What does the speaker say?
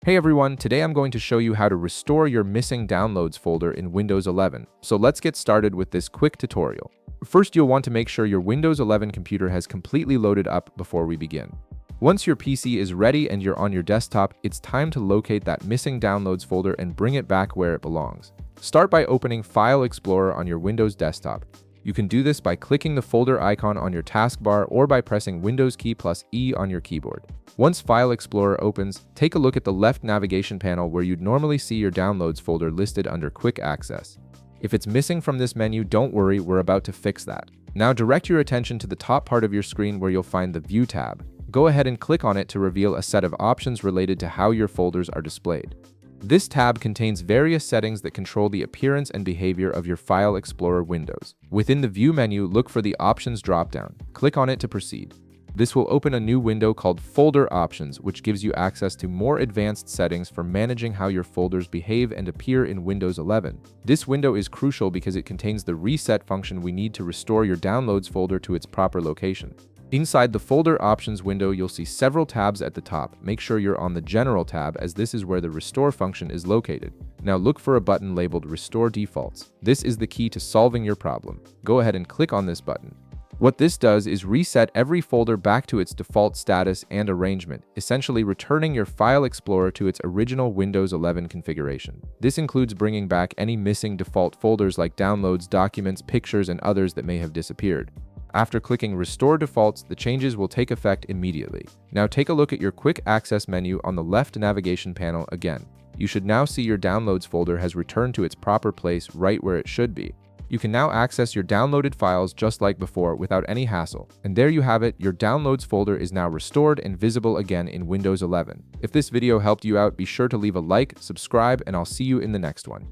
Hey everyone, today I'm going to show you how to restore your missing downloads folder in Windows 11. So let's get started with this quick tutorial. First, you'll want to make sure your Windows 11 computer has completely loaded up before we begin. Once your PC is ready and you're on your desktop, it's time to locate that missing downloads folder and bring it back where it belongs. Start by opening File Explorer on your Windows desktop. You can do this by clicking the folder icon on your taskbar or by pressing Windows key plus E on your keyboard. Once File Explorer opens, take a look at the left navigation panel where you'd normally see your Downloads folder listed under Quick Access. If it's missing from this menu, don't worry, we're about to fix that. Now direct your attention to the top part of your screen where you'll find the View tab. Go ahead and click on it to reveal a set of options related to how your folders are displayed. This tab contains various settings that control the appearance and behavior of your File Explorer windows. Within the View menu, look for the Options dropdown. Click on it to proceed. This will open a new window called Folder Options, which gives you access to more advanced settings for managing how your folders behave and appear in Windows 11. This window is crucial because it contains the reset function we need to restore your Downloads folder to its proper location. Inside the Folder Options window, you'll see several tabs at the top. Make sure you're on the General tab, as this is where the Restore function is located. Now look for a button labeled Restore Defaults. This is the key to solving your problem. Go ahead and click on this button. What this does is reset every folder back to its default status and arrangement, essentially returning your File Explorer to its original Windows 11 configuration. This includes bringing back any missing default folders like Downloads, Documents, Pictures, and others that may have disappeared. After clicking Restore Defaults, the changes will take effect immediately. Now take a look at your Quick Access menu on the left navigation panel again. You should now see your Downloads folder has returned to its proper place right where it should be. You can now access your downloaded files just like before without any hassle. And there you have it, your Downloads folder is now restored and visible again in Windows 11. If this video helped you out, be sure to leave a like, subscribe, and I'll see you in the next one.